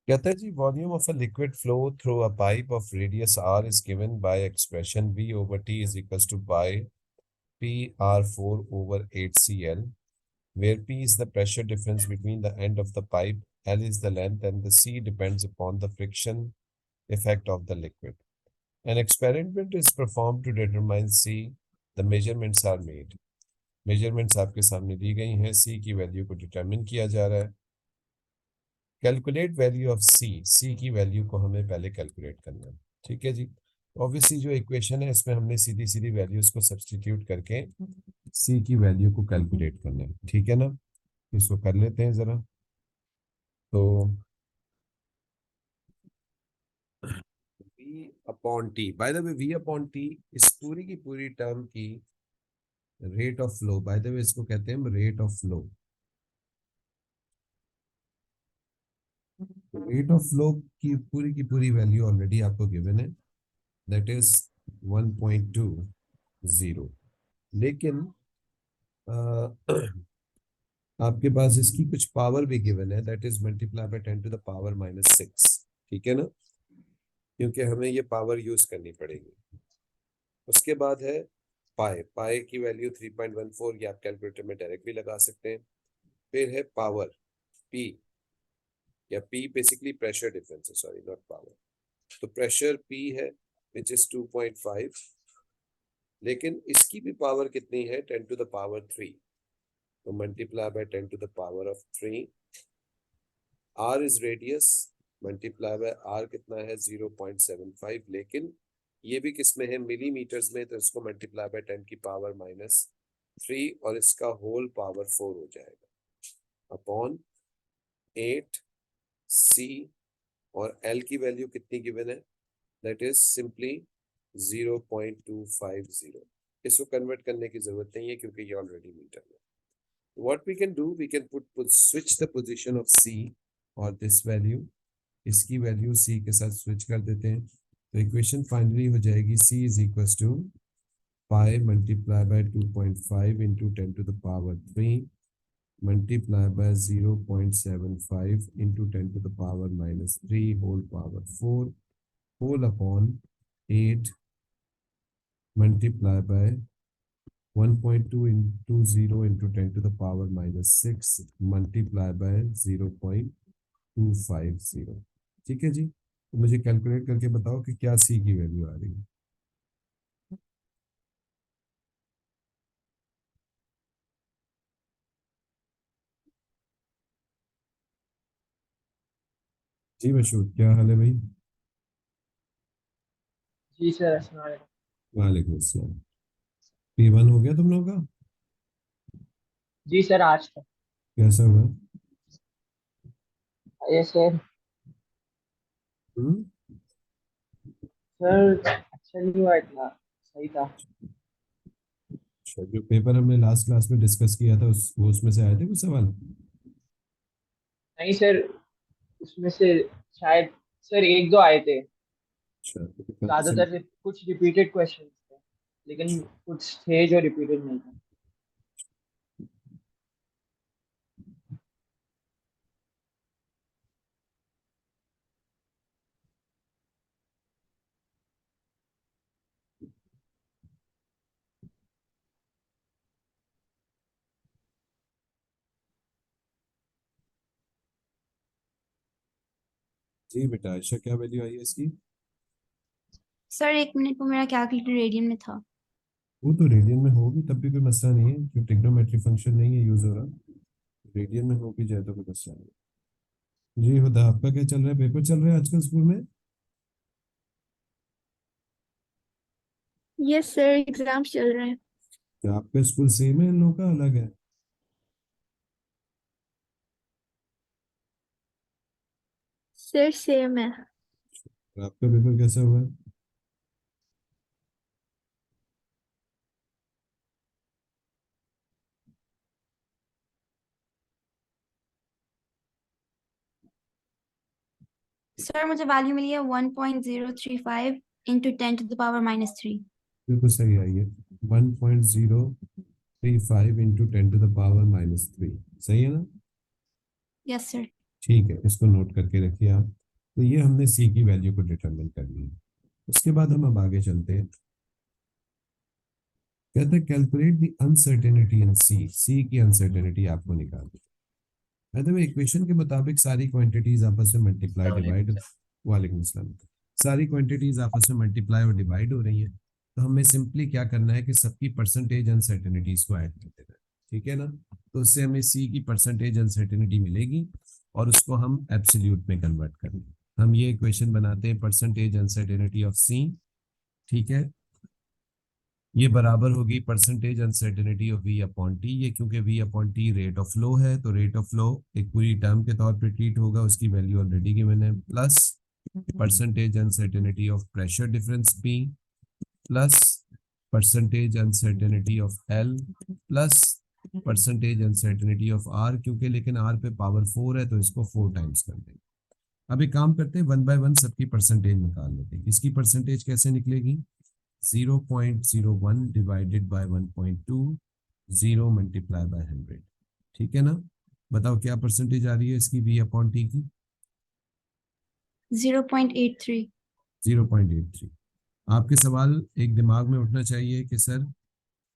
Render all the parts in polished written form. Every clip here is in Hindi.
कहता है जी volume of a liquid flow through a pipe of radius r is given by expression v over t is equals to by p r4 over 8cl where p is the pressure difference between the end of the pipe, l is the length and the c depends upon the friction effect of the liquid. An experiment is performed to determine c. The measurements are made. Measurements आपके सामने दी गई हैं, सी की वैल्यू को डिटरमिन किया जा रहा है। कैलकुलेट वैल्यू ऑफ सी, सी की वैल्यू को हमें पहले कैलकुलेट करना है। ठीक है जी। ऑब्वियसली जो इक्वेशन है इसमें हमने सीधी सीधी वैल्यूज को सब्स्टिट्यूट करके सी की वैल्यू को कैलकुलेट करना है। ठीक है ना, इसको कर लेते हैं जरा। तो v upon T, by the way v upon T इस पूरी की पूरी टर्म की rate of flow, by the way इसको कहते हैं rate of flow. Rate of flow की पूरी वैल्यू ऑलरेडी आपको गिवन है, दैट इज 1.20। लेकिन आपके पास इसकी कुछ पावर भी गिवन है, दैट इज मल्टीप्लाई बाय 10⁻⁻⁶। ठीक है ना, क्योंकि हमें ये पावर यूज करनी पड़ेगी। उसके बाद है पाई, पाई की वैल्यू 3.14, ये आप कैलकुलेटर में डायरेक्ट भी लगा सकते हैं। फिर है पावर पी, या पी बेसिकली प्रेशर डिफरेंस है, सॉरी नॉट पावर। तो प्रेशर पी है विच इज 2.5, लेकिन इसकी भी पावर कितनी है, 10⁻3। तो multiply by 10⁻3। R is radius, multiply by R कितना है 0.75, लेकिन ये भी किस में है, मिलीमीटर्स में, तो इसको मल्टीप्लाई बाय 10⁻³ और इसका होल पावर 4 हो जाएगा अपॉन 8 सी। और एल की वैल्यू कितनी गिवन है, दैट इज सिंपली 0.250। इसको कन्वर्ट करने की जरूरत नहीं है क्योंकि ये ऑलरेडी मीटर में। What we can do, we can switch the position of C और this value, इसकी वैल्यू C के साथ स्विच कर देते हैं। तो इक्वेशन फाइनली हो जाएगी C is equals to pi multiply by 2.5 into 10⁻³ multiply by 0.75 into 10⁻³ whole power 4 whole upon 8 multiply by 1.220 into 10⁻⁻6 multiply by 0.250। ठीक है जी, तो मुझे कैलकुलेट करके बताओ कि क्या सी की वैल्यू आ रही है। जी मशहूर, क्या हाल है भाई? जी सर, अस्सलाम वालेकुम। वालेकुम अस्सलाम। P1 हो गया तुम लोग का? जी सर, आज तक। कैसा हुआ? ये सर। हम्म। सर अच्छा नहीं हुआ, इतना सही था। अच्छा, जो पेपर हमने लास्ट क्लास में डिस्कस किया था वो उसमें से आए थे कुछ सवाल? नहीं सर, उसमें से शायद सर एक दो आए थे। अच्छा, तो काफी ज्यादातर सिंपल। कुछ रिपीटेड क्वेश्चन थे, लेकिन कुछ थे जो रिपीटेड नहीं थे। जी बेटा, आयशा क्या वैल्यू आई है इसकी? सर 1 मिनट, वो मेरा कैलकुलेटर रेडियन में था। वो तो रेडियन में होगी तब भी कोई मसला नहीं है, क्योंकि ट्रिग्नोमेट्री फंक्शन नहीं है यूज हो रहा। रेडियन में हो भी जाए तो कोई मसला नहीं। जी हुदा, आपका क्या चल रहा है, पेपर चल रहे हैं आजकल स्कूल में? यस सर, एग्जाम्स चल रहे हैं। क्या आपका स्कूल सेम है इन लोगों का अलग है? सर सेम है। और आपका पेपर कैसा हुआ है? सर मुझे वैल्यू मिली है 1.035 इंटू 10⁻³ बिल्कुल सही आई है, 1.035 इंटू 10⁻³ सही है ना? Yes sir. ठीक है, इसको नोट करके रखिए आप। तो ये हमने सी की वैल्यू को डिटरमिन कर ली। उसके बाद हम अब आगे चलते हैं। कहते हैं कैलकुलेट द अनसर्टेनिटी इन सी। सी की अनसर्टेनिटी आपको निकालनी है। तो इक्वेशन के मुताबिक सारी क्वांटिटीज आपस में मल्टीप्लाई डिवाइड, वालेकुम अस्सलाम, सारी क्वांटिटीज आपस में मल्टीप्लाई और डिवाइड हो रही हैं। तो हमें सिंपली क्या करना है कि सबकी परसेंटेज अनसर्टेनिटीज को ऐड कर देना है, ठीक है ना। तो उससे हमें सी की परसेंटेज अनसर्टेनिटी मिलेगी और उसको हम एब्सोल्यूट में कन्वर्ट करेंगे। हम ये इक्वेशन बनाते हैं परसेंटेज अनसर्टेनिटी ऑफ सी, ठीक है। ये बराबर होगी percentage uncertainty of V upon T. ये क्योंकि V upon T rate of flow है, तो रेट ऑफ फ्लो एक पूरी टर्म के तौर पे ट्रीट होगा, उसकी वैल्यू ऑलरेडी गिवन है, plus percentage uncertainty of pressure difference P, plus percentage uncertainty of L, plus percentage uncertainty of R, क्योंकि लेकिन आर पे पावर 4 है तो इसको 4 टाइम्स कर देंगे। अब एक काम करते हैं, 1 बाय 1 सबकी परसेंटेज निकाल लेते हैं। इसकी परसेंटेज कैसे निकलेगी? 0.01 डिवाइडेड बाय 1.2, 0 मल्टीप्लाई बाय 100, ठीक है ना। बताओ क्या परसेंटेज आ रही है इसकी वी अपॉन टी की? 0.83. 0.83। आपके सवाल एक दिमाग में उठना चाहिए कि सर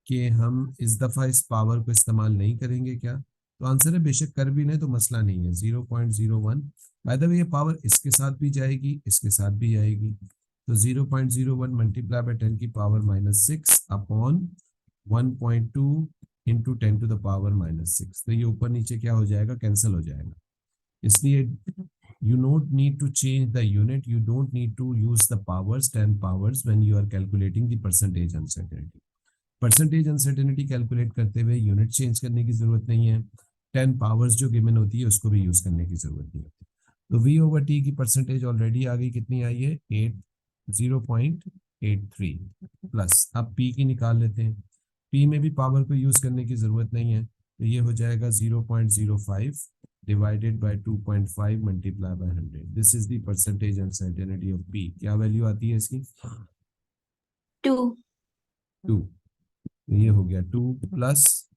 कि हम इस दफा इस पावर को इस्तेमाल नहीं करेंगे क्या? तो आंसर है बेशक कर भी नहीं तो मसला नहीं है। 0.01, बाय द वे ये पावर इसके साथ भी जाएगी, इसके साथ भी जाएगी, तो 0.01 मल्टीप्लाई बाय 10 की power -6 upon 1.2 into 10 to the power -6। तो ये ऊपर नीचे क्या हो जाएगा? कैंसिल हो जाएगा। इसलिए you don't need to change the unit, you don't need to use the powers 10 powers when you are calculating the percentage uncertainty। Percentage uncertainty calculate करते हुए यूनिट चेंज करने की जरूरत नहीं है, 10 पावर्स जो गिवन होती है उसको भी यूज करने की जरूरत नहीं होती। तो v ओवर t की परसेंटेज ऑलरेडी आ गई, कितनी आई है? 0.83 प्लस। अब p की निकाल लेते हैं। p में भी पावर को यूज करने की जरूरत नहीं है, तो ये हो जाएगा 0.05 divided by 2.5 multiply by 100। This is the percentage uncertainty of p। क्या वैल्यू आती है इसकी? 2. 2। ये हो गया 2 प्लस।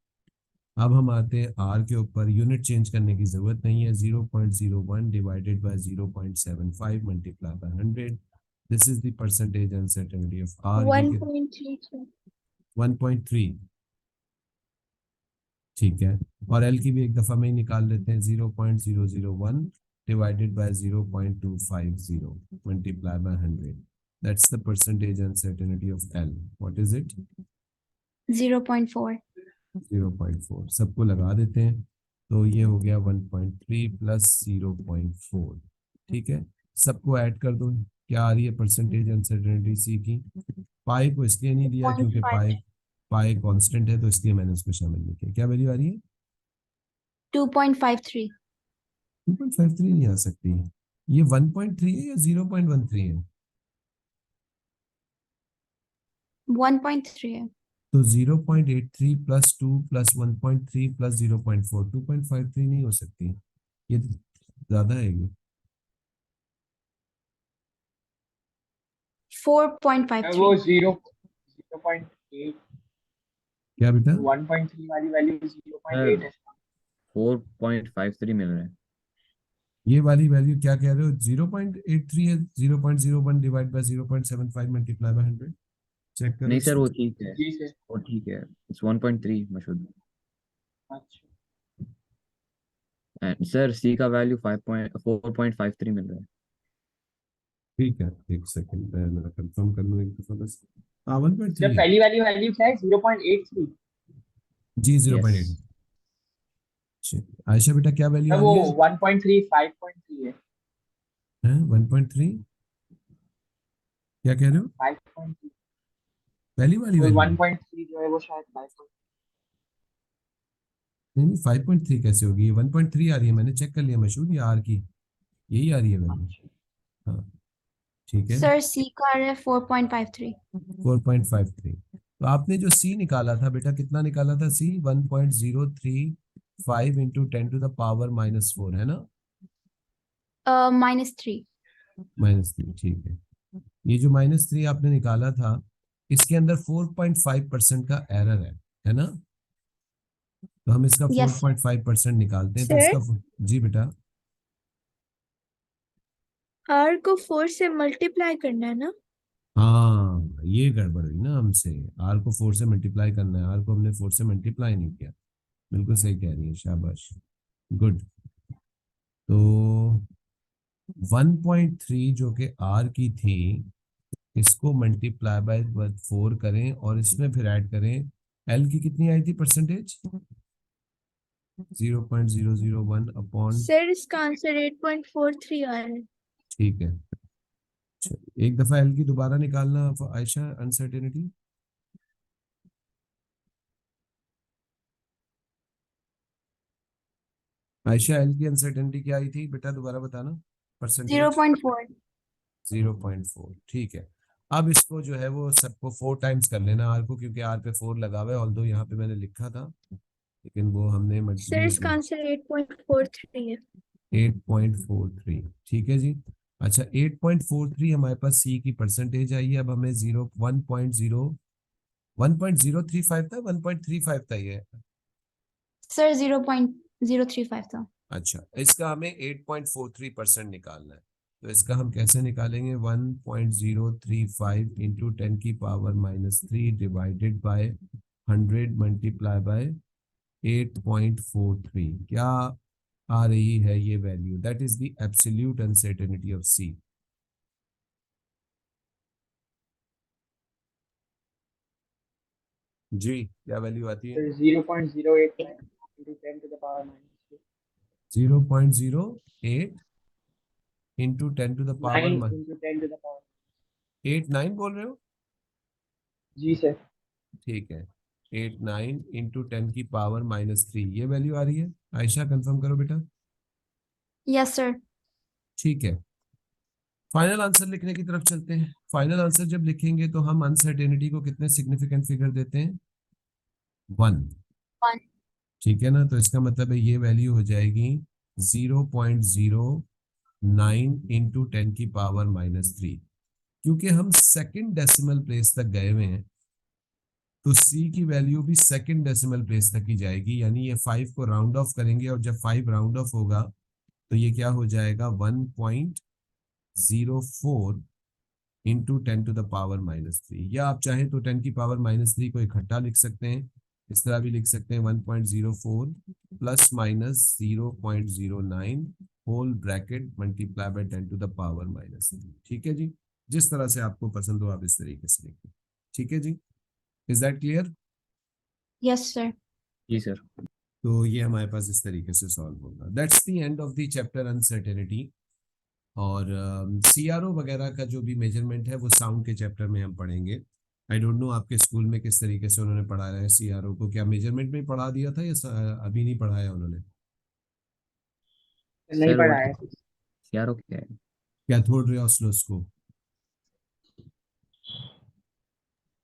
अब हम आते हैं आर के ऊपर, यूनिट चेंज करने की जरूरत नहीं है। 0.01 divided by 0.75 multiply by 100। This is the percentage uncertainty of R. 1.32. 1.3, ठीक है। और एल की भी एक दफा में ही निकाल लेते हैं। 0.001 divided by 0.250 multiply by 100। That's the percentage uncertainty of L. What is it? 0.4. 0.4 सबको लगा देते हैं, तो ये हो गया 1.3 प्लस 0.4, ठीक है। सबको ऐड कर दो, क्या आ रही है परसेंटेज अनसर्टेनिटी सी की? पाई को इसलिए नहीं दिया क्योंकि 2.5. पाई पाई कांस्टेंट है, तो इसलिए मैंने उसको शामिल नहीं किया। क्या वैल्यू आ रही है? 2.53. 2.53 नहीं आ सकती। ये 1.3 है या 0.13 है? 1.3 है. तो 0.83 प्लस 2 प्लस 1.3 प्लस 0.4, 2.53 नहीं हो सकती, ये ज्यादा है ये। 4.53. वो 0.8, क्या बेटा? 1.3 वाली वैल्यू 0.8 है। 4.53 मिल रहा है। ये वाली वैल्यू क्या कह रहे हो? 0.83 है। 0.01 divide by 0.75 multiply by 100। Check करो नहीं सर इसको। वो ठीक है, जी सर। वो ठीक है। इट्स 1.3 मशहूद। अच्छा, सर सी का वैल्यू 4.53 मिल रहा है। ठीक है, एक सेकंड मैं मेरा कंफर्म कर लूँ एक दफा बस। हाँ 1.3 जब है पहली वाली वैल्यू क्या है? 0.83। जी, यस 0.8। आयशा बेटा क्या वैल्यू आ वो रही है? 1.3 5.3 है। 1.3? क्या कह रहे हो? 5.3। पहली वाली वो वैल्यू? 1.3 जो है वो शायद 5.3। नहीं नहीं, 5.3 कैसे होगी? 1.3 आ रही है, मैंने चेक कर लिया मशहूर, ये आर की यही आ रही है वैल्यू। अच्छा, हाँ ठीक है, सर सी का आ रहा है 4.53. 4.53। तो आपने जो सी निकाला था बेटा, कितना निकाला था सी? 1.035 इंटू 10 टू द पावर -4, है ना? -3. -3, ठीक है। ये जो -3 आपने निकाला था, इसके अंदर 4.5% का एरर है ना? तो हम इसका Yes, sir. 4.5% निकालते हैं, तो सर इसका जी बेटा। आर को 4 से मल्टीप्लाई करना है ना? हाँ, ये गड़बड़ हुई ना हमसे। आर को 4 से मल्टीप्लाई करना है, आर को हमने 4 से मल्टीप्लाई नहीं किया। बिल्कुल सही कह रही है, शाबाश, गुड। तो 1.3 जो कि आर की थी, इसको मल्टीप्लाई बाय 4 करें और इसमें फिर ऐड करें। एल की कितनी आई थी परसेंटेज? 0.001 अपॉन, सर इसका आंसर 8.43 आ रहा है। ठीक है। एक दफा एल की दोबारा निकालना आयशा, अनसर्टेनिटी। आयशा, एल की अनसर्टेनिटी क्या आई थी बेटा, दोबारा बताना परसेंटेज। 0.4. 0.4, ठीक है। अब इसको जो है वो सबको 4 टाइम्स कर लेना आर को, क्योंकि आर पे 4 लगा हुआ है, ऑल्दो यहाँ पे मैंने लिखा था लेकिन वो हमने सर इसका आंसर 8.43 है। 8.43, ठीक है जी। अच्छा, 8.43 हमारे पास सी की परसेंटेज आई है। अब हमें 1.035 था, 1.35 था ये। Sir, 0.035 था. अच्छा, इसका हमें 8.43% निकालना है। तो इसका हम कैसे निकालेंगे? 1.035 इंटू 10 की power -3 divided by 100 multiply by 8.43। क्या आ रही है ये value? That is the absolute uncertainty of C. जी, क्या वैल्यू आती है? Sir 0.089 into 10 to the power -6. 0.08 into 10 to the 9 power into 10 to the power. 89 बोल रहे हो? जी सर। ठीक है, 89 इंटू 10 की पावर -3, ये वैल्यू आ रही है। आयशा कंफर्म करो बेटा। Yes, sir. ठीक है, फाइनल आंसर लिखने की तरफ चलते हैं। फाइनल आंसर जब लिखेंगे तो हम अनसर्टेनिटी को कितने सिग्निफिकेंट फिगर देते हैं? 1। 1. ठीक है ना, तो इसका मतलब है ये वैल्यू हो जाएगी 0.09 इंटू 10 की पावर -3। क्योंकि हम सेकंड डेसिमल प्लेस तक गए हुए हैं, तो सी की वैल्यू भी सेकंड डेसिमल प्लेस तक ही जाएगी। यानी ये 5 को राउंड ऑफ करेंगे और जब 5 राउंड ऑफ होगा तो ये क्या हो जाएगा? 1.04 इंटू 10 टू द पावर -3। या आप चाहें तो 10 की पावर -3 को इकट्ठा लिख सकते हैं, इस तरह भी लिख सकते हैं 1.04 plus minus 0.09 whole bracket multiply by 10 to the power -3। ठीक है जी, जिस तरह से आपको पसंद हो आप इस तरीके से लिखें। ठीक है जी, is that clear? Yes, sir. जी सर। तो ये हमारे पास इस तरीके से सॉल्व होगा। That's the end of the chapter uncertainty. और सीआरओ वगैरह का जो भी मेजरमेंट है वो साउंड के चैप्टर में हम पढ़ेंगे। आई डोंट नो आपके स्कूल में किस तरीके से उन्होंने पढ़ाया है सीआरओ को, क्या मेजरमेंट में पढ़ा दिया था या अभी नहीं पढ़ाया उन्होंने? नहीं सर पढ़ा वो है। सीआरओ क्या है? Cathode ray oscilloscope.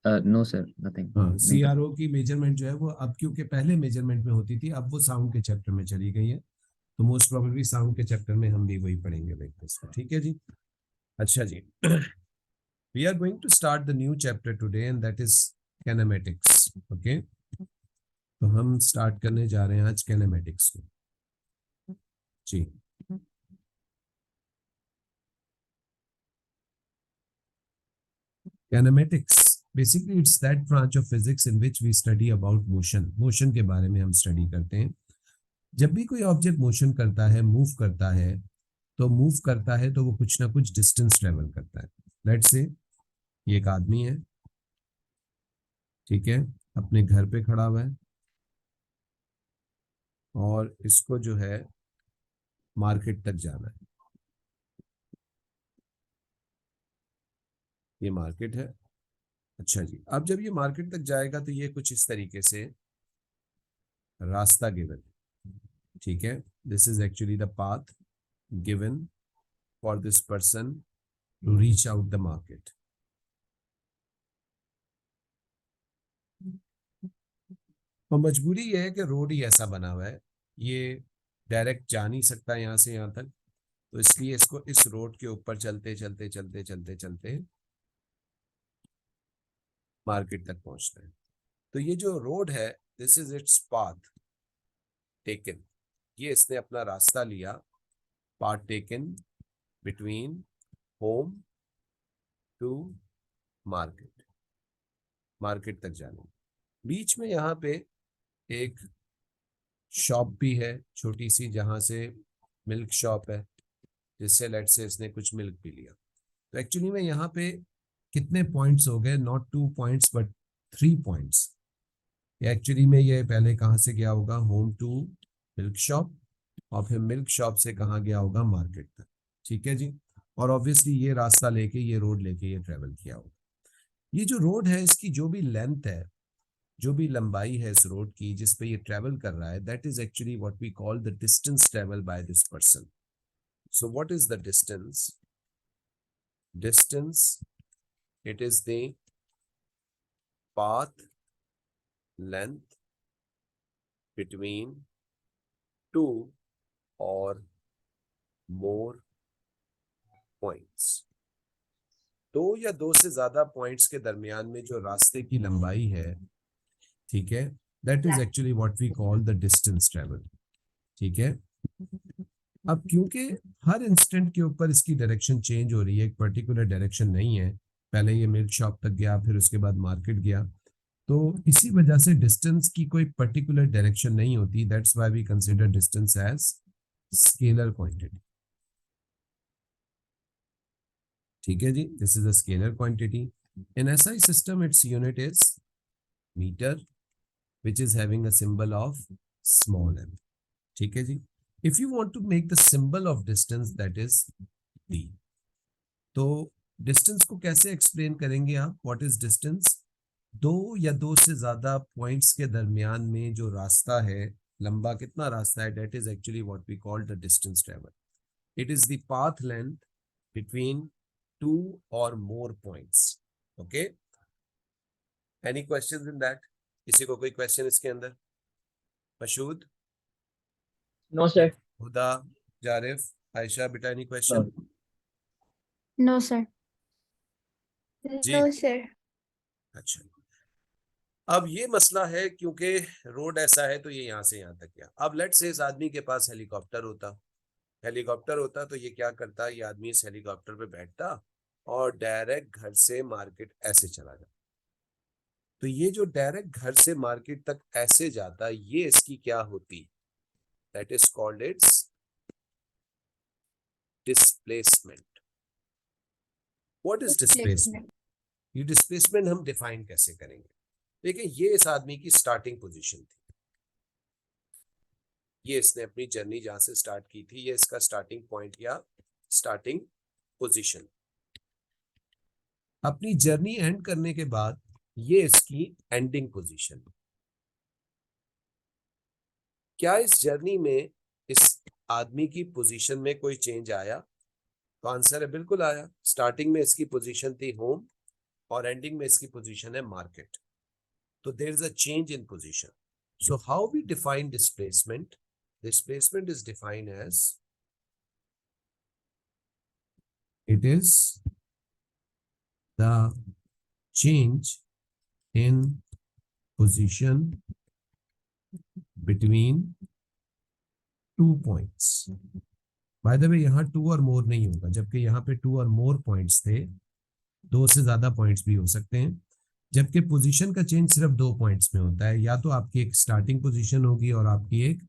No sir, nothing, हाँ, नहीं पता। सीआरओ की मेजरमेंट जो है वो अब, क्योंकि पहले मेजरमेंट में होती थी, अब वो साउंड के चैप्टर में चली गई है। तो मोस्ट प्रोबेबली साउंड के चैप्टर में हम भी वही पढ़ेंगे लाइक दिस। ठीक है जी। अच्छा जी, we are going to start the new chapter today and that is kinematics. Okay, तो हम स्टार्ट करने जा रहे हैं आज kinematics को जी। kinematics basically it's that branch of physics in which we study about motion. Motion के बारे में हम स्टडी करते हैं। जब भी कोई ऑब्जेक्ट मोशन करता है, मूव करता है, तो मूव करता है तो वो कुछ ना कुछ डिस्टेंस ट्रेवल करता है। लेट्स से ये एक आदमी है, ठीक है, अपने घर पे खड़ा हुआ है और इसको जो है मार्केट तक जाना है। ये मार्केट है। अच्छा जी, अब जब ये मार्केट तक जाएगा तो ये कुछ इस तरीके से रास्ता गिवन है। ठीक है, this is actually the path given for this person to reach out the market. और मजबूरी ये है कि रोड ही ऐसा बना हुआ है, ये डायरेक्ट जा नहीं सकता यहाँ से यहाँ तक, तो इसलिए इसको इस रोड के ऊपर चलते चलते चलते चलते चलते मार्केट तक पहुंचना है। तो ये जो रोड है, this is its path taken. ये इसने अपना रास्ता लिया, path taken between home to market, market तक जाना। बीच में यहाँ पे एक शॉप भी है छोटी सी, जहां से मिल्क शॉप है, जिससे लेट से इसने कुछ मिल्क पी लिया। तो एक्चुअली में यहाँ पे कितने पॉइंट्स हो गए, not 2 points but 3 points. Actually में ये पहले कहाँ से गया होगा, होम टू मिल्क शॉप, और फिर मिल्क शॉप से कहाँ गया होगा, मार्केट तक। ठीक है जी। और ऑब्वियसली ये रास्ता लेके, ये रोड लेके ये ट्रेवल किया होगा। ये जो रोड है, इसकी जो भी लेंथ है, जो भी लंबाई है इस रोड की जिस पे ये ट्रेवल कर रहा है, that is actually what we call the distance travel by this person. So what is the distance? Distance, it is the path length between two or more points। दो या दो से ज्यादा पॉइंट्स के दरमियान में जो रास्ते की लंबाई है, ठीक है, that is actually what we call the distance travel. ठीक है। अब क्योंकि हर इंस्टेंट के ऊपर इसकी डायरेक्शन चेंज हो रही है, एक पर्टिकुलर डायरेक्शन नहीं है, पहले ये मिल्क शॉप तक गया, फिर उसके बाद मार्केट गया, तो इसी वजह से डिस्टेंस की कोई पर्टिकुलर डायरेक्शन नहीं होती। That's why we consider distance as scalar quantity. ठीक है जी, this is a scalar quantity. In SI system its unit is metre, which is having a symbol of small m। ठीक है जी। If you want to make the symbol of distance, that is d। तो distance को कैसे explain करेंगे आप? What is distance? दो या दो से ज्यादा पॉइंट्स के दरमियान में जो रास्ता है, लंबा कितना रास्ता है, that is actually what we call the distance travel। It is the path length between two or more points। Okay? Any questions in that? किसी को कोई क्वेश्चन इसके अंदर? Mashhood, no sir. हुदा, जारिफ, आयशा, बेटा एनी क्वेश्चन? No, sir. जी। No, sir. अच्छा, अब ये मसला है क्योंकि रोड ऐसा है तो ये यहाँ से यहाँ तक गया। अब लेट्स से इस आदमी के पास हेलीकॉप्टर होता तो ये क्या करता, ये आदमी इस हेलीकॉप्टर पे बैठता और डायरेक्ट घर से मार्केट ऐसे चला जाता। तो ये जो डायरेक्ट घर से मार्केट तक ऐसे जाता, ये इसकी क्या होती, that is called its displacement. What is displacement? ये डिस्प्लेसमेंट हम डिफाइन कैसे करेंगे? देखिए, ये इस आदमी की स्टार्टिंग पोजीशन थी, ये इसने अपनी जर्नी जहां से स्टार्ट की थी, ये इसका स्टार्टिंग पॉइंट या स्टार्टिंग पोजीशन। अपनी जर्नी एंड करने के बाद ये इसकी एंडिंग पोजीशन। क्या इस जर्नी में इस आदमी की पोजीशन में कोई चेंज आया? तो आंसर है बिल्कुल आया। स्टार्टिंग में इसकी पोजीशन थी होम और एंडिंग में इसकी पोजीशन है मार्केट, तो there is a change in position. So how we define displacement? Displacement is defined as it is the change in position between two points। By the way, यहाँ टू और मोर नहीं होगा, जबकि यहाँ पे टू और मोर पॉइंट्स थे, दो से ज्यादा पॉइंट्स भी हो सकते हैं, जबकि पोजीशन का चेंज सिर्फ 2 पॉइंट्स में होता है। या तो आपकी एक स्टार्टिंग पोजीशन होगी और आपकी एक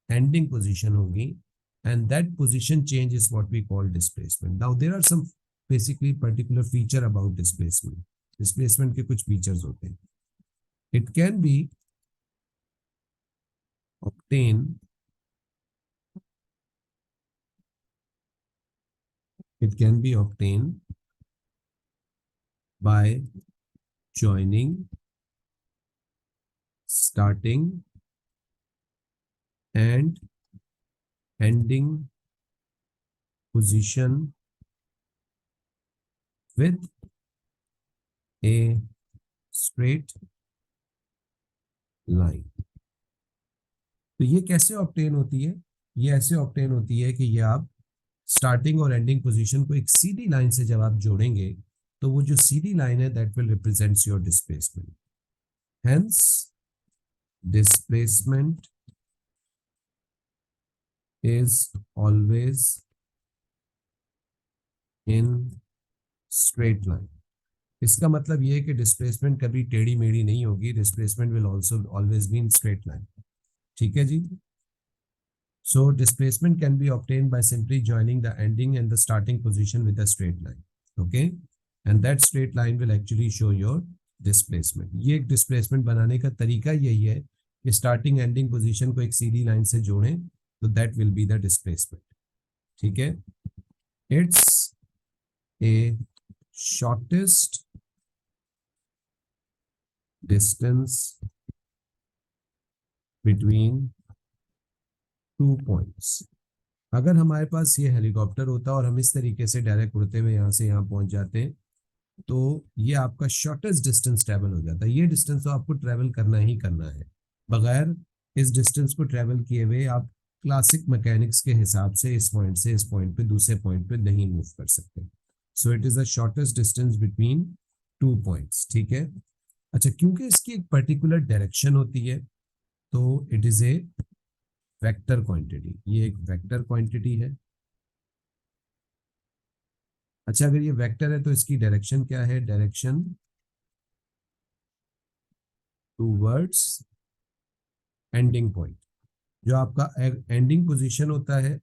ending position होगी, and that position change is what we call displacement। Now there are some basically particular feature about displacement। displacement के कुछ features होते हैं। it can be obtained by joining starting and ending position with a straight line। तो ये कैसे ऑब्टेन होती है? ये ऐसे ऑब्टेन होती है कि ये आप स्टार्टिंग और एंडिंग पोजीशन को एक सीधी लाइन से जब आप जोड़ेंगे, तो वो जो सीधी लाइन है that will represents your displacement. Hence displacement is always in straight line. इसका मतलब ये है कि डिस्प्लेसमेंट कभी टेढ़ी मेढ़ी नहीं होगी, displacement will also always be in straight line. ठीक है जी। So displacement can be obtained by simply joining the ending and the starting position with a straight line. Okay, and that straight line will actually show your displacement. ये एक डिस्प्लेसमेंट बनाने का तरीका यही है कि स्टार्टिंग एंडिंग पोजीशन को एक सीधी लाइन से जोड़ें, तो that will be the displacement. ठीक है, it's a shortest distance between two points. अगर हमारे पास ये हेलीकॉप्टर होता और हम इस तरीके से डायरेक्ट उड़ते हुए यहाँ से यहाँ पहुंच जाते, तो ये आपका शॉर्टेस्ट डिस्टेंस ट्रेवल हो जाता है। ये डिस्टेंस तो आपको ट्रेवल करना ही करना है, बगैर इस डिस्टेंस को ट्रेवल किए हुए आप क्लासिक मैकेनिक्स के हिसाब से इस पॉइंट से इस पॉइंट पे दूसरे पॉइंट पे नहीं मूव कर सकते। So it is the shortest distance between two points. ठीक है, अच्छा, क्योंकि इसकी एक पर्टिकुलर डायरेक्शन होती है, तो it is a vector quantity. ये एक वेक्टर क्वांटिटी है। अच्छा, अगर ये वेक्टर है तो इसकी डायरेक्शन क्या है? Direction towards ending point. जो आपका एंडिंग पोजीशन होता है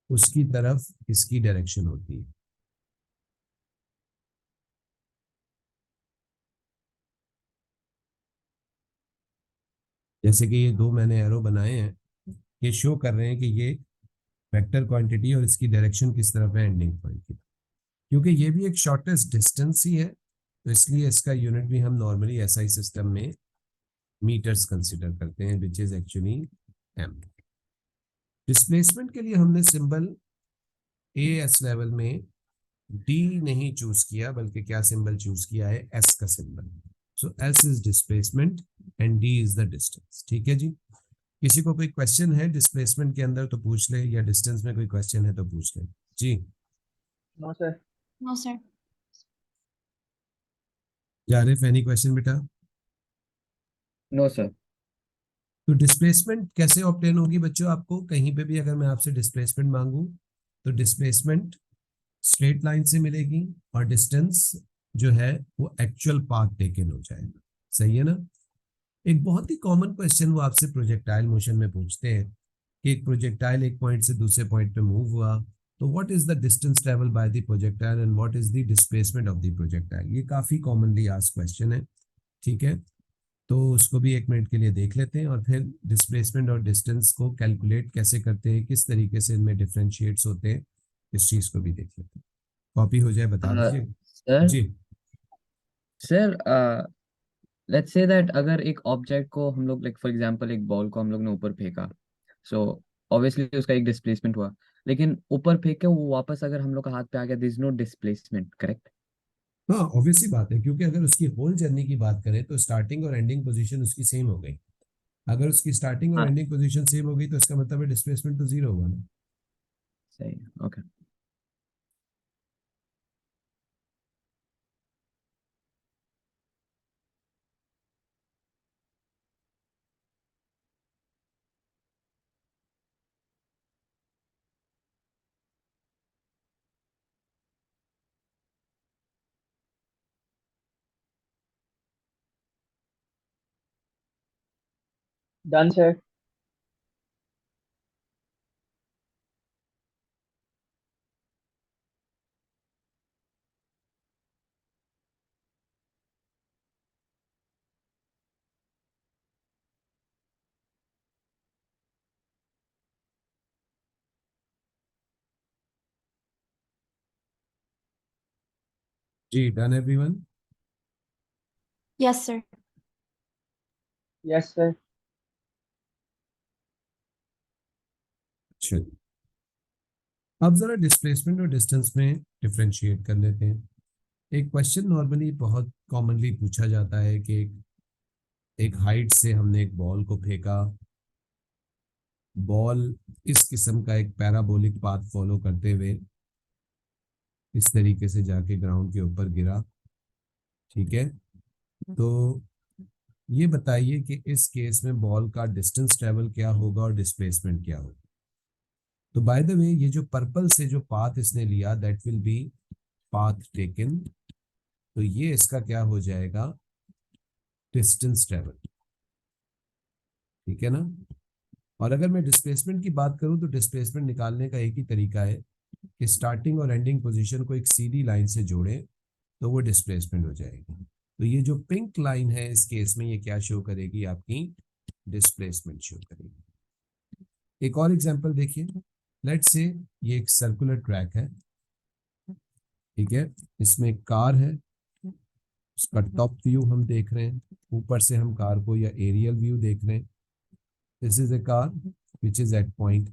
उसकी तरफ इसकी डायरेक्शन होती है। जैसे कि ये दो मैंने एरो बनाए हैं, ये शो कर रहे हैं कि ये वेक्टर क्वांटिटी और इसकी डायरेक्शन किस तरफ है? एंडिंग पॉइंट की। क्योंकि ये भी एक शॉर्टेस्ट डिस्टेंस ही है, तो इसलिए इसका यूनिट भी हम नॉर्मली एसआई सिस्टम में मीटर्स कंसीडर करते हैं, which is actually M. Displacement के लिए हमने सिंबल एएस लेवल में डी नहीं चूज किया, बल्कि क्या सिंबल चूज किया है? एस का symbol. So S is displacement and D is the distance. ठीक है जी। किसी को कोई क्वेश्चन है डिस्प्लेसमेंट के अंदर तो पूछ ले, या डिस्टेंस में कोई क्वेश्चन है तो पूछ ले जी। No sir. No, sir. Zarif, any question बेटा? No sir. तो डिस्प्लेसमेंट कैसे ऑब्टेन होगी बच्चों? आपको कहीं पे भी अगर मैं आपसे डिस्प्लेसमेंट मांगू तो डिस्प्लेसमेंट स्ट्रेट लाइन से मिलेगी और डिस्टेंस जो है वो एक्चुअल पाथ टेकन हो जाएगा। सही है ना? एक बहुत ही कॉमन क्वेश्चन वो आपसे प्रोजेक्टाइल मोशन में पूछते हैं कि एक प्रोजेक्टाइल एक पॉइंट से दूसरे पॉइंट पे मूव हुआ, तो what is the distance travel by the projectile and what is the displacement of the projectile. ये काफी कॉमनली आस्क्ड क्वेश्चन है। ठीक है, तो उसको भी एक मिनट के लिए देख लेते हैं, और फिर डिस्प्लेसमेंट और डिस्टेंस को कैलकुलेट कैसे करते हैं, किस तरीके से इनमें डिफरेंशिएट्स होते हैं, इस चीज को भी देख लेते हैं। कॉपी हो जाए बता दीजिए सर जी। सर लेट्स से दैट अगर एक ऑब्जेक्ट को हम लोग लाइक फॉर एग्जांपल एक बॉल को हम लोग ने ऊपर फेंका, सो ऑब्वियसली उसका एक डिस्प्लेसमेंट हुआ, लेकिन ऊपर फेंक के वो वापस अगर हम लोग का हाथ पे आ गया, this is no displacement, correct? हाँ, ऑब्वियसली बात है, क्योंकि अगर उसकी होल जर्नी की बात करें तो स्टार्टिंग और एंडिंग पोजीशन उसकी सेम हो गई। अगर उसकी स्टार्टिंग और हाँ, एंडिंग पोजीशन सेम हो गई तो इसका मतलब है डिस्प्लेसमेंट तो जीरो होगा ना। सही, ओके। Done sir. जी, done everyone? Yes, sir. Yes sir. अच्छा, अब जरा डिस्प्लेसमेंट और डिस्टेंस में डिफरेंशिएट कर लेते हैं। एक क्वेश्चन नॉर्मली बहुत कॉमनली पूछा जाता है कि एक हाइट से हमने एक बॉल को फेंका, बॉल इस किस्म का एक पैराबोलिक पाथ फॉलो करते हुए इस तरीके से जाके ग्राउंड के ऊपर गिरा। ठीक है, तो ये बताइए कि इस केस में बॉल का डिस्टेंस ट्रेवल क्या होगा और डिस्प्लेसमेंट क्या होगा? तो बाय द वे ये जो पर्पल से जो पाथ इसने लिया that will be path taken, तो ये इसका क्या हो जाएगा, डिस्टेंस ट्रेवल, ठीक है ना। और अगर मैं डिस्प्लेसमेंट की बात करूं तो डिस्प्लेसमेंट निकालने का एक ही तरीका है कि स्टार्टिंग और एंडिंग पोजीशन को एक सीधी लाइन से जोड़े तो वो डिस्प्लेसमेंट हो जाएगी। तो ये जो पिंक लाइन है इस केस में ये क्या शो करेगी, आपकी डिस्प्लेसमेंट शो करेगी। एक और एग्जांपल देखिए, लेट्स से ये एक सर्कुलर ट्रैक है, ठीक है, इसमें एक कार है, उसका टॉप व्यू हम देख रहे हैं, ऊपर से हम कार को या एरियल व्यू देख रहे हैं। This is a car which is at point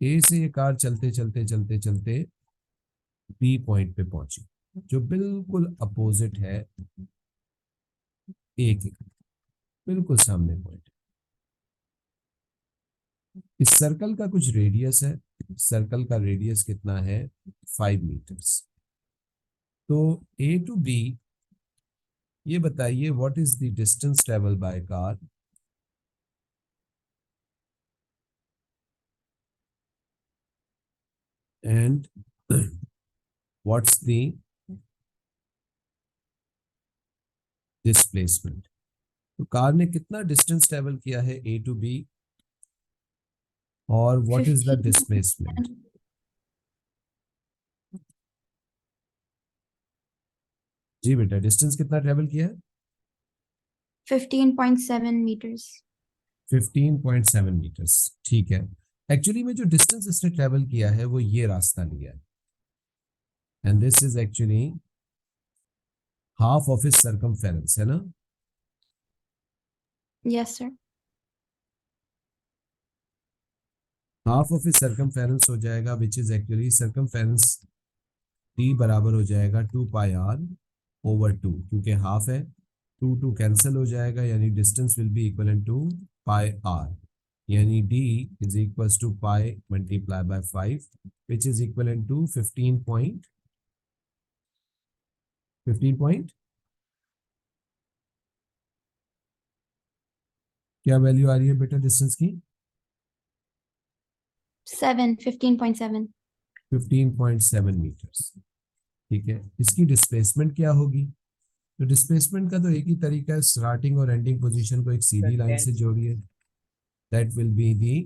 A से ये कार चलते चलते चलते चलते बी पॉइंट पे पहुंची, जो बिल्कुल अपोजिट है ए के, बिल्कुल सामने पॉइंट। इस सर्कल का कुछ रेडियस है, सर्कल का रेडियस कितना है, 5 मीटर्स। तो ए टू बी, ये बताइए what is the distance travel by car. And what's the displacement. तो कार ने कितना डिस्टेंस ट्रेवल किया है ए टू बी, और व्हाट इज द 15. डिस्प्लेसमेंट। जी बेटा, डिस्टेंस कितना ट्रेवल किया है, 15.7 meters. 15.7 मीटर्स, ठीक है। एक्चुअली में जो डिस्टेंस इसने ट्रेवल किया है वो ये रास्ता लिया है, and this is actually half of his circumference, है ना। Yes, sir. Half of his circumference हो जाएगा विच इज एक्चुअली सर्कमफेरेंस टी बराबर हो जाएगा 2 पाई आर ओवर 2, क्योंकि हाफ है, 2 कैंसिल हो जाएगा, यानी distance will be equal to pi R, यानी d is equal to pi multiply by 5 which is equal to 15 point क्या वैल्यू आ रही है बेटा डिस्टेंस की, 15.7. 15.7 मीटर्स, ठीक है। इसकी डिस्प्लेसमेंट क्या होगी, तो डिस्प्लेसमेंट का तो एक ही तरीका है, स्टार्टिंग और एंडिंग पोजीशन को एक सीधी लाइन से जोड़िए, that will be the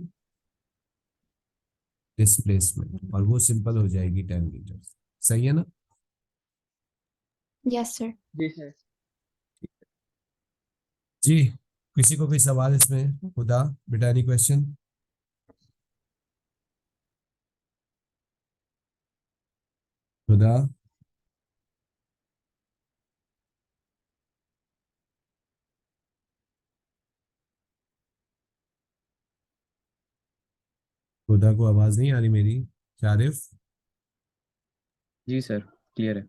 displacement, और वो सिंपल हो जाएगी 10 मीटर। सही है ना। Yes, sir. जी सर। जी, किसी को कोई सवाल इसमें, खुदा बेटा, एनी क्वेश्चन। खुदा, खुदा को आवाज नहीं आ रही मेरी, शारिफ। जी सर, क्लियर है।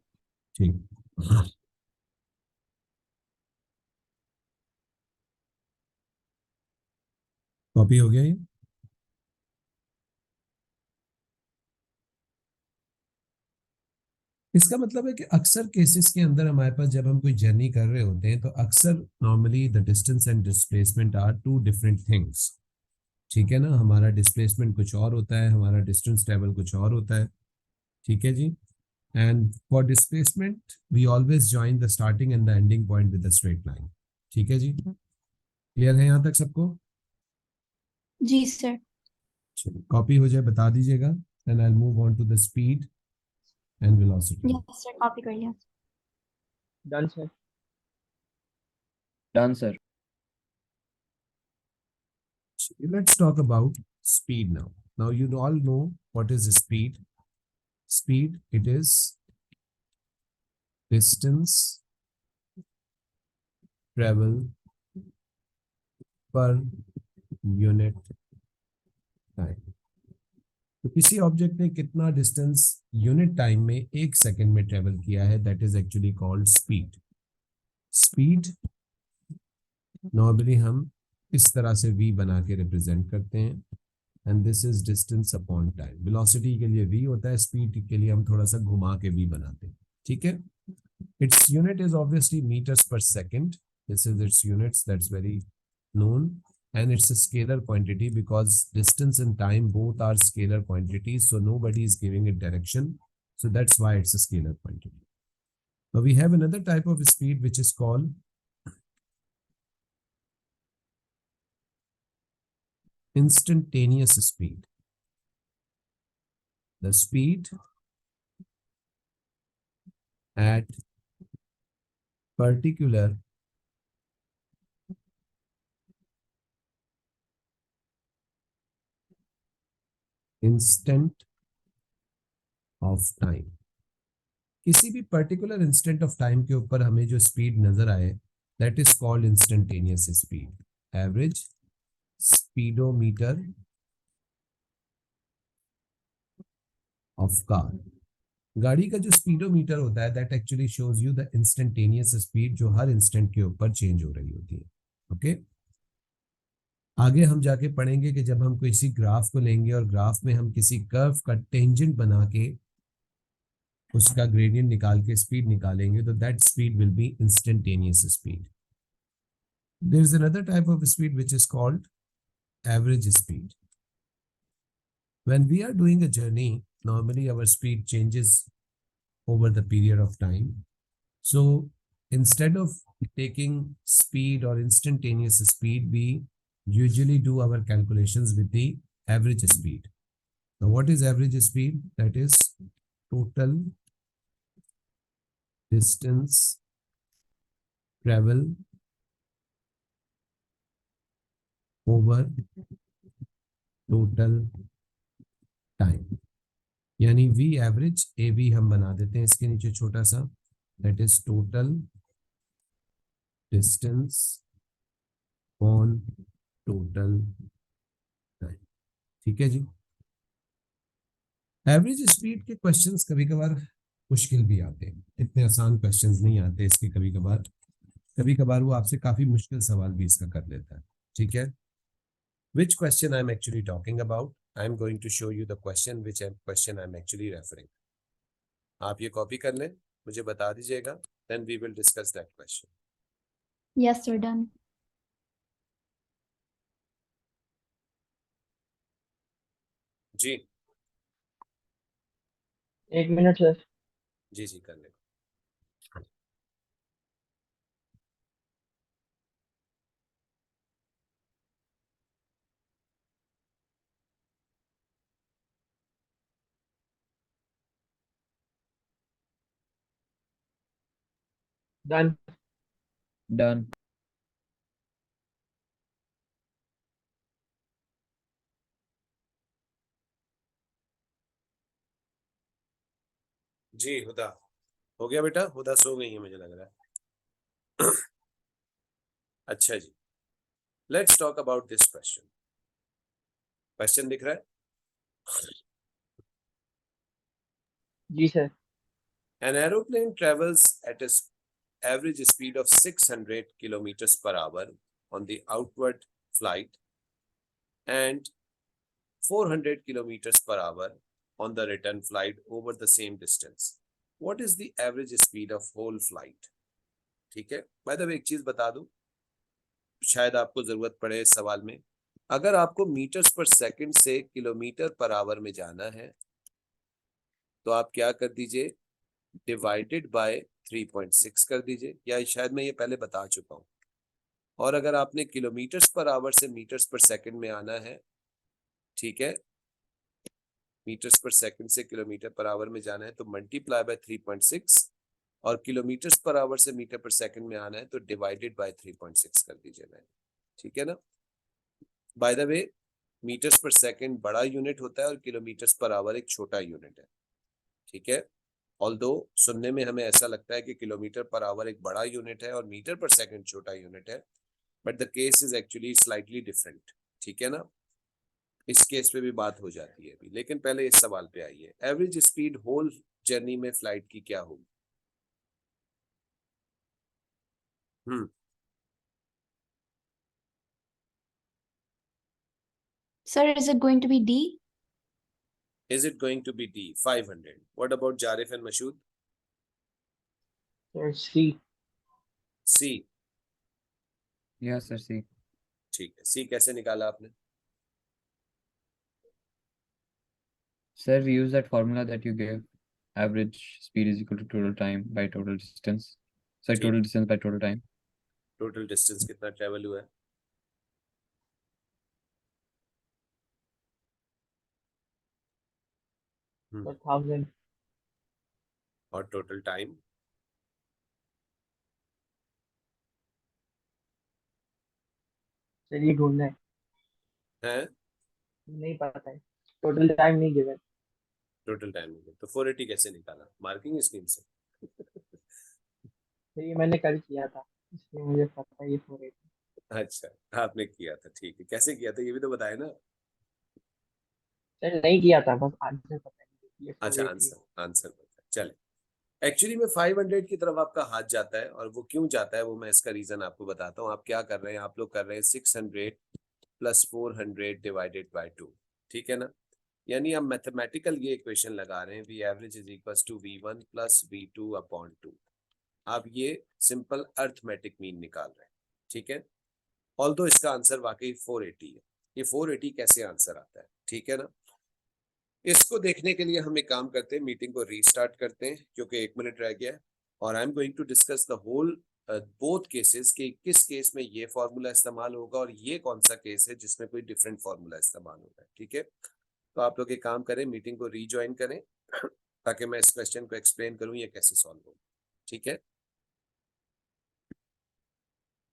ठीक, कॉपी हो गया ये। इसका मतलब है कि अक्सर केसेस के अंदर हमारे पास जब हम कोई जर्नी कर रहे होते हैं तो अक्सर normally the distance and displacement are two different things, ठीक है ना। हमारा डिस्प्लेसमेंट कुछ और होता है, हमारा डिस्टेंस ट्रेवल कुछ और होता है, ठीक है जी। And for displacement we always join the starting and the ending point with the straight line, ठीक है जी। क्लियर है यहाँ तक सबको। जी सर। कॉपी हो जाए बता दीजिएगा, and I will move on to the speed and velocity. Yes, sir. Copy कर लिया। Done sir. Done sir. Let's talk about speed now. Now you all know what is speed. Speed, it is distance travel per unit time. तो किसी ऑब्जेक्ट ने कितना डिस्टेंस यूनिट टाइम में 1 सेकंड में ट्रेवल किया है, that is actually called speed. Speed normally हम इस तरह से v बना के रिप्रेजेंट करते हैं, and this is distance upon time. Velocity के लिए v होता है, स्पीड के लिए हम थोड़ा सा घुमा के v बनाते हैं, ठीक है। Its unit is obviously metres per second, this is its units, that's very known, and it's a scalar quantity because distance and time both are scalar quantities, so nobody is giving it direction, so that's why it's a scalar quantity. Now we have another type of speed which is called instantaneous speed. The speed at particular instant of time. किसी भी पर्टिकुलर इंस्टेंट ऑफ टाइम के ऊपर हमें जो स्पीड नजर आए, that is called instantaneous speed. Average speedometer of car. गाड़ी का जो स्पीडोमीटर होता है that actually shows you the instantaneous speed जो हर इंस्टेंट के ऊपर चेंज हो रही होती है. ओके, आगे हम जाके पढ़ेंगे कि जब हम किसी ग्राफ को लेंगे और ग्राफ में हम किसी कर्व का टेंजेंट बना के उसका ग्रेडियंट निकाल के स्पीड निकालेंगे तो that speed will be instantaneous speed. There is another type of speed which is called average speed. When we are doing a journey, normally our speed changes over the period of time. So instead of taking speed or instantaneous speed, we usually do our calculations with the average speed. Now what is average speed? That is total distance travel over total time. यानी वी एवरेज ए बी हम बना देते हैं इसके नीचे छोटा सा, that is total distance on total time. ठीक है जी. एवरेज स्पीड के क्वेश्चंस कभी कभार मुश्किल भी आते हैं, इतने आसान क्वेश्चंस नहीं आते इसके. कभी कभार वो आपसे काफी मुश्किल सवाल भी इसका कर लेता है. ठीक है. Which question I'm actually talking about? I'm going to show you the question question I'm actually referring. आप ये कॉपी कर लें, मुझे बता दीजिएगा, then we will discuss that question. Yes, sir, done. Ji 1 minute sir. जी जी कर लें. डन. Done. जी हुदा हो गया बेटा, हुदा सो गई है मुझे लग रहा है. अच्छा जी, let's talk about this question. Question दिख रहा है? जी सर. An aeroplane travels at an average speed of 600 kilometers per hour on the outward flight and 400 kilometers per hour on the return flight over the same distance. What is the average speed of whole flight? ठीक है. By the way, एक चीज बता दूं, शायद आपको जरूरत पड़े इस सवाल में. अगर आपको मीटर्स पर सेकंड से किलोमीटर पर आवर में जाना है तो आप क्या कर दीजिए, डिवाइडेड बाय 3.6 कर दीजिए, या शायद मैं ये पहले बता चुका हूं. और अगर आपने किलोमीटर्स पर आवर से मीटर्स पर सेकंड में आना है, ठीक है, मीटर्स पर सेकंड से किलोमीटर पर आवर में जाना है तो मल्टीप्लाई बाय 3.6, और किलोमीटर्स पर आवर से मीटर पर सेकंड में आना है तो डिवाइडेड बाय 3.6 कर दीजिए मैंने. ठीक है ना. By the way, metres per second बड़ा यूनिट होता है और किलोमीटर्स पर आवर एक छोटा यूनिट है. ठीक है. ऑल्दो सुनने में हमें ऐसा लगता है कि किलोमीटर पर आवर एक बड़ा यूनिट है और मीटर पर सेकंड छोटा यूनिट है, but the case is actually slightly different. ठीक है ना. इस केस पे भी बात हो जाती है अभी, लेकिन पहले इस सवाल पे आइए. एवरेज स्पीड होल जर्नी में फ्लाइट की क्या होगी? Sir, is it going to be D? Is it going to be D, 500? What about Jarif and Mashood? Sir C. C. Yes, sir. See. ठीक है, सी कैसे निकाला आपने? Sir, we use that formula that you gave. Average speed is equal to total time by total distance. Sorry, ठीक, total distance by total time. Total distance कितना ट्रेवल हुआ है? हम्म, 1000 और टोटल टाइम? चलिए ढूंढना है, है नहीं पता है, टोटल टाइम नहीं गिवन। टोटल टाइम तो 480 कैसे निकाला? मार्किंग स्कीम से? तो ये मैंने कल किया था, इसलिए मुझे पता है ये 480। अच्छा, आपने किया था, ठीक है, कैसे किया था ये भी तो बताए ना। सर नहीं किया था, बस आंसर पता है मुझे, ये अच्छा, 480 है। आंसर बता, चले। एक्चुअली में 500 की तरफ आपका हाथ जाता है, और वो क्यों जाता है वो मैं इसका रीजन आपको बताता हूँ। आप क्या कर रहे हैं, आप लोग कर रहे हैं 600 प्लस 400 डिवाइडेड बाय 2, ठीक है ना। यानी आप मैथमेटिकल ये इक्वेशन लगा रहे हैं, V average is equals to V1 plus V2 upon 2। आप ये सिंपल अर्थमेटिक मीन निकाल रहे हैं, ठीक है। ऑल्दो इसका आंसर वाकई 480 है। ये 480 कैसे आंसर आता है, ठीक है ना। इसको देखने के लिए हम एक काम करते हैं, मीटिंग को रीस्टार्ट करते हैं क्योंकि 1 मिनट रह गया है, और I am going to discuss the whole both cases कि किस केस में ये फॉर्मूला इस्तेमाल होगा और ये कौन सा केस है जिसमें कोई डिफरेंट फॉर्मूला इस्तेमाल होगा, ठीक है। तो आप लोग एक काम करें, मीटिंग को रीज्वाइन करें ताकि मैं इस क्वेश्चन को एक्सप्लेन करूं ये कैसे सॉल्व होगा, ठीक है।